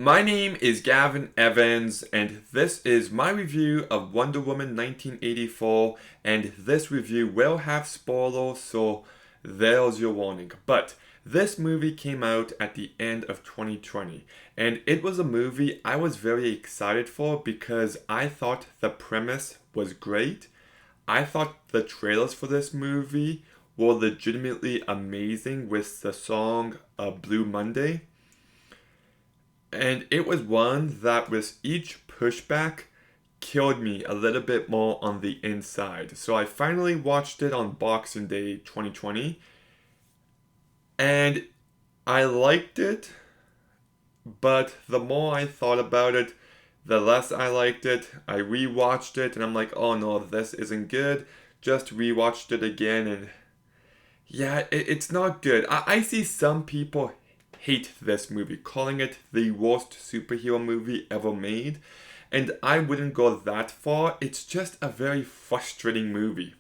My name is Gavin Evans, and this is my review of Wonder Woman 1984. And this review will have spoilers, so there's your warning. But this movie came out at the end of 2020, and it was a movie I was very excited for because I thought the premise was great. I thought the trailers for this movie were legitimately amazing with the song Blue Monday. And it was one that with each pushback killed me a little bit more on the inside. So I finally watched it on Boxing Day 2020 and I liked it, but the more I thought about it, the less I liked it. I rewatched it and I'm like, oh no, this isn't good. Just rewatched it again and yeah, it's not good. I see some people hate this movie, calling it the worst superhero movie ever made. And I wouldn't go that far. It's just a very frustrating movie.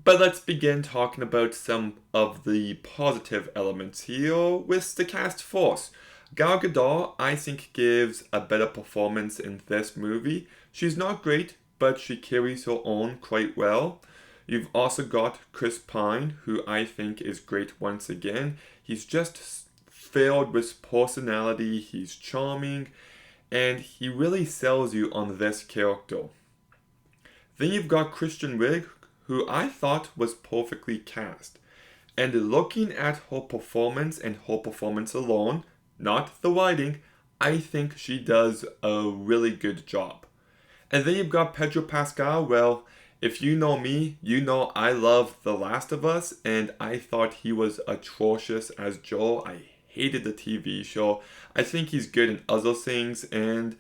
But let's begin talking about some of the positive elements here with the cast force. Gal Gadot, I think, gives a better performance in this movie. She's not great, but she carries her own quite well. You've also got Chris Pine, who I think is great once again. He's just filled with personality, he's charming, and he really sells you on this character. Then you've got Kristen Wiig, who I thought was perfectly cast. And looking at her performance and her performance alone, not the writing, I think she does a really good job. And then you've got Pedro Pascal. Well, if you know me, you know I love The Last of Us, and I thought he was atrocious as Joel. I hated the TV show. I think he's good in other things, and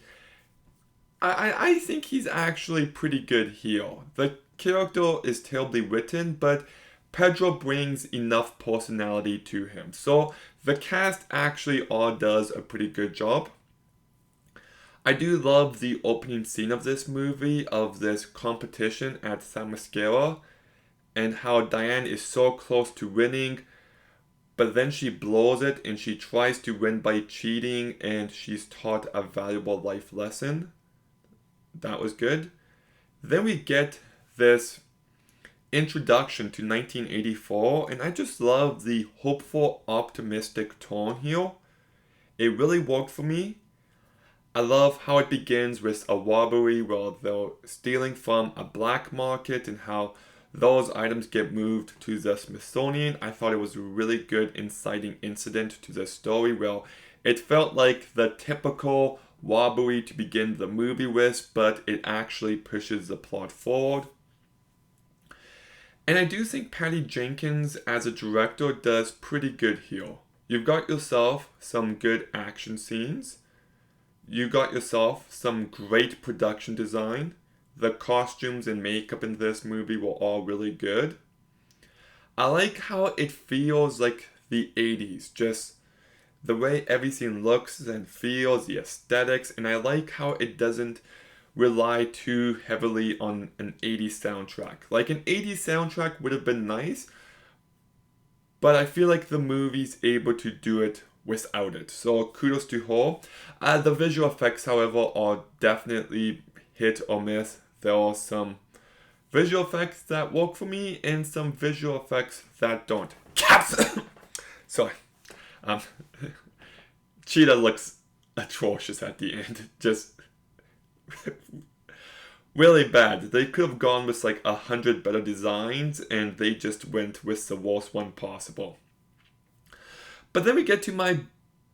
I think he's actually pretty good here. The character is terribly written, but Pedro brings enough personality to him. So the cast actually all does a pretty good job. I do love the opening scene of this movie, of this competition at Themyscira, and how Diane is so close to winning, but then she blows it and she tries to win by cheating, and she's taught a valuable life lesson. That was good. Then we get this introduction to 1984, and I just love the hopeful, optimistic tone here. It really worked for me. I love how it begins with a robbery where they're stealing from a black market and how those items get moved to the Smithsonian. I thought it was a really good inciting incident to the story where it felt like the typical robbery to begin the movie with, but it actually pushes the plot forward. And I do think Patty Jenkins as a director does pretty good here. You've got yourself some good action scenes. You got yourself some great production design. The costumes and makeup in this movie were all really good. I like how it feels like the 80s, just the way everything looks and feels, the aesthetics, and I like how it doesn't rely too heavily on an 80s soundtrack. Like an 80s soundtrack would have been nice, but I feel like the movie's able to do it without it. So kudos to her. The visual effects, however, are definitely hit or miss. There are some visual effects that work for me and some visual effects that don't. Caps! Sorry. Um, Cheetah looks atrocious at the end. Just really bad. They could have gone with like 100 better designs and they just went with the worst one possible. But then we get to my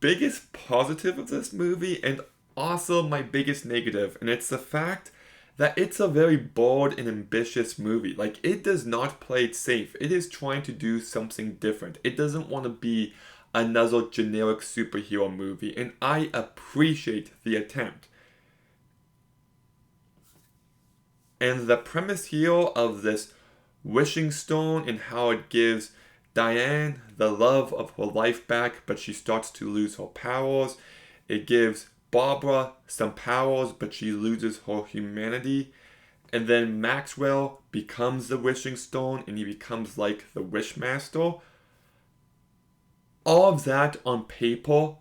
biggest positive of this movie and also my biggest negative, and it's the fact that it's a very bold and ambitious movie. Like, it does not play it safe. It is trying to do something different. It doesn't want to be another generic superhero movie, and I appreciate the attempt. And the premise here of this wishing stone and how it gives Diane the love of her life back, but she starts to lose her powers. It gives Barbara some powers, but she loses her humanity. And then Maxwell becomes the wishing stone and he becomes like the Wishmaster. All of that on paper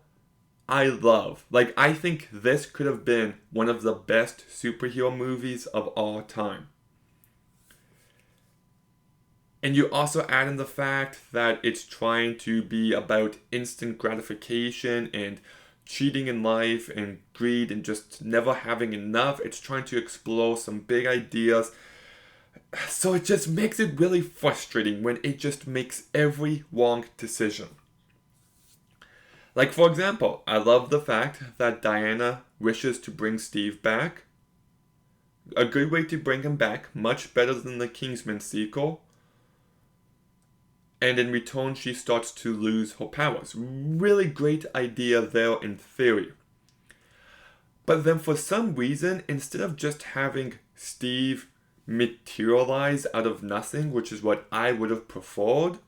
I love. Like, I think this could have been one of the best superhero movies of all time. And you also add in the fact that it's trying to be about instant gratification and cheating in life and greed and just never having enough. It's trying to explore some big ideas. So it just makes it really frustrating when it just makes every wrong decision. Like, for example, I love the fact that Diana wishes to bring Steve back. A good way to bring him back, much better than the Kingsman sequel. And in return, she starts to lose her powers. Really great idea there in theory. But then for some reason, instead of just having Steve materialize out of nothing, which is what I would have preferred,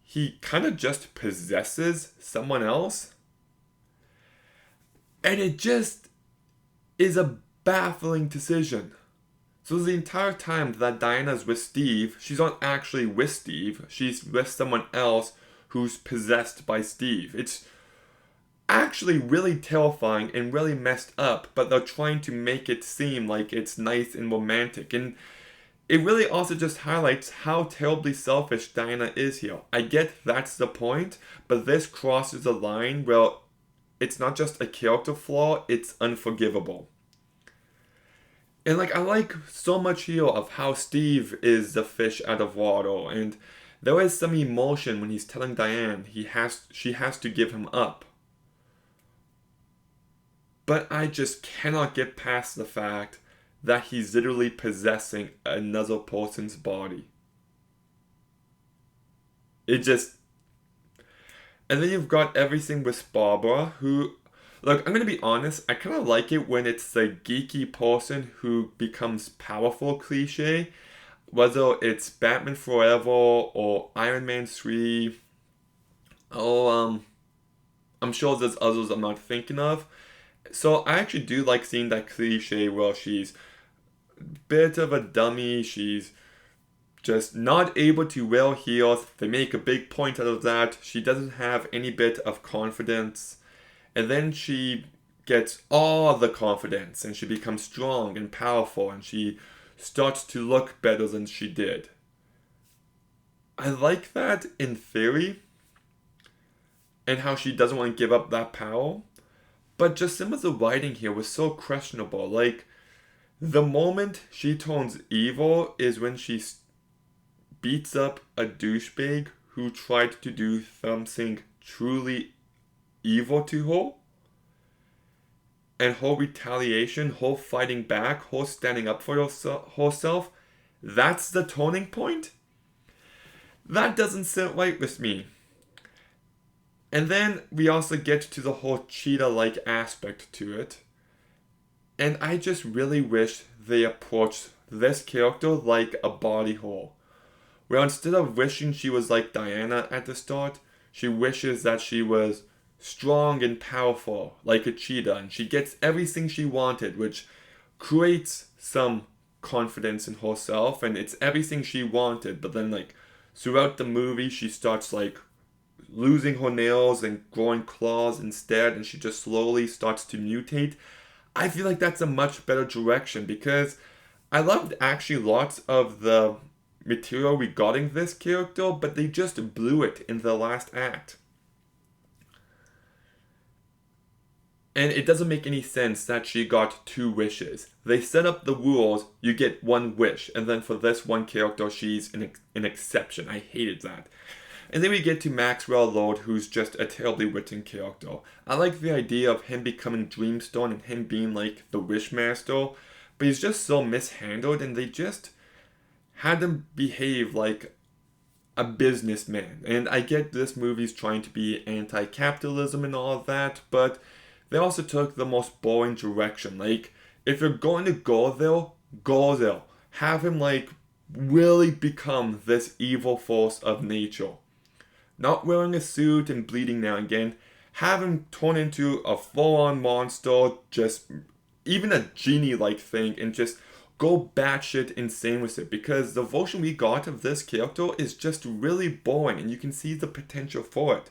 he kind of just possesses someone else. And it just is a baffling decision. So the entire time that Diana's with Steve, she's not actually with Steve. She's with someone else who's possessed by Steve. It's actually really terrifying and really messed up, but they're trying to make it seem like it's nice and romantic. And it really also just highlights how terribly selfish Diana is here. I get that's the point, but this crosses a line where it's not just a character flaw, it's unforgivable. And like, I like so much here of how Steve is the fish out of water, and there is some emotion when he's telling Diane she has to give him up. But I just cannot get past the fact that he's literally possessing another person's body. It just... And then you've got everything with Barbara, who... Look, I'm going to be honest, I kind of like it when it's the geeky person who becomes powerful cliche. Whether it's Batman Forever or Iron Man 3. I'm sure there's others I'm not thinking of. So I actually do like seeing that cliche where she's a bit of a dummy, she's just not able to wear heels. They make a big point out of that. She doesn't have any bit of confidence. And then she gets all the confidence and she becomes strong and powerful and she starts to look better than she did. I like that in theory and how she doesn't want to give up that power. But just some of the writing here was so questionable. Like, the moment she turns evil is when she beats up a douchebag who tried to do something truly evil to her. And her retaliation, her fighting back, her standing up for herself, that's the turning point? That doesn't sit right with me. And then we also get to the whole cheetah-like aspect to it. And I just really wish they approached this character like a body horror. Where instead of wishing she was like Diana at the start, she wishes that she was strong and powerful like a cheetah. And she gets everything she wanted, which creates some confidence in herself. And it's everything she wanted. But then like throughout the movie, she starts like losing her nails and growing claws instead, and she just slowly starts to mutate. I feel like that's a much better direction because I loved actually lots of the material regarding this character, but they just blew it in the last act. And it doesn't make any sense that she got 2 wishes. They set up the rules, you get 1 wish, and then for this one character, she's an exception. I hated that. And then we get to Maxwell Lord, who's just a terribly written character. I like the idea of him becoming Dreamstone and him being like the Wishmaster, but he's just so mishandled and they just had him behave like a businessman. And I get this movie's trying to be anti-capitalism and all of that, but they also took the most boring direction. Like, if you're going to go there, go there. Have him like really become this evil force of nature. Not wearing a suit and bleeding now and again. Have him turn into a full-on monster, just even a genie-like thing, and just go batshit insane with it. Because the version we got of this character is just really boring, and you can see the potential for it.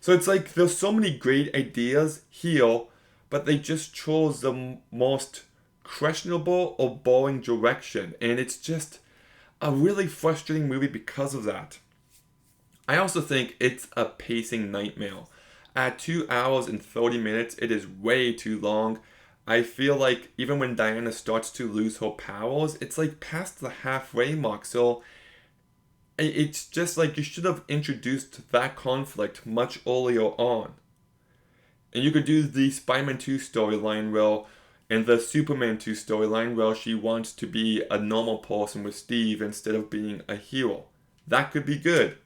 So it's like there's so many great ideas here, but they just chose the most questionable or boring direction, and it's just a really frustrating movie because of that. I also think it's a pacing nightmare. At 2 hours and 30 minutes, it is way too long. I feel like even when Diana starts to lose her powers, it's like past the halfway mark. So it's just like you should have introduced that conflict much earlier on. And you could do the Spider-Man 2 storyline where, and the Superman 2 storyline where she wants to be a normal person with Steve instead of being a hero. That could be good.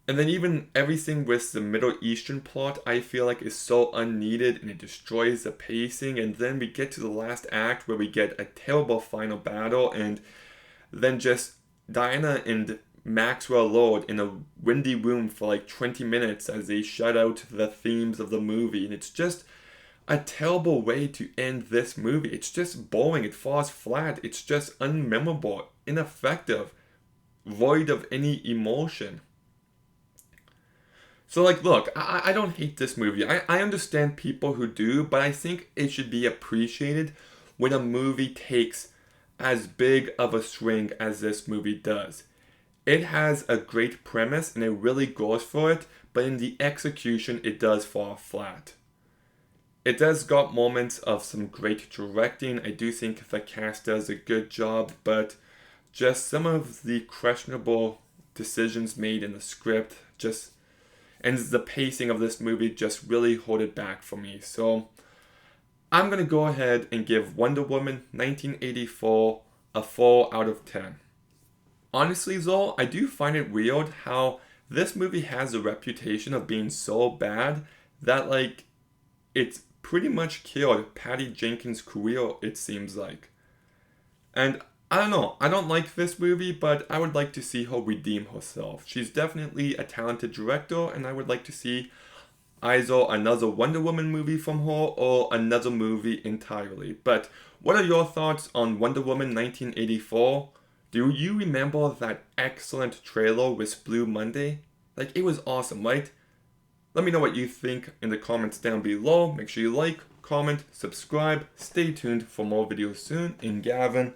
And then even everything with the Middle Eastern plot, I feel like is so unneeded and it destroys the pacing. And then we get to the last act where we get a terrible final battle, and then just Diana and Maxwell Lord in a windy room for like 20 minutes as they shut out the themes of the movie. And it's just a terrible way to end this movie. It's just boring. It falls flat. It's just unmemorable, ineffective, void of any emotion. So, like, look, I don't hate this movie. I understand people who do, but I think it should be appreciated when a movie takes as big of a swing as this movie does. It has a great premise and it really goes for it, but in the execution, it does fall flat. It does got moments of some great directing. I do think the cast does a good job, but just some of the questionable decisions made in the script just and the pacing of this movie just really hold it back for me. So I'm going to go ahead and give Wonder Woman 1984 a 4 out of 10. Honestly though, I do find it weird how this movie has a reputation of being so bad that like it's pretty much killed Patty Jenkins' career, it seems like. And I don't know, I don't like this movie, but I would like to see her redeem herself. She's definitely a talented director, and I would like to see either another Wonder Woman movie from her or another movie entirely. But what are your thoughts on Wonder Woman 1984? Do you remember that excellent trailer with Blue Monday? Like, it was awesome, right? Let me know what you think in the comments down below. Make sure you like, comment, subscribe. Stay tuned for more videos soon. And Gavin,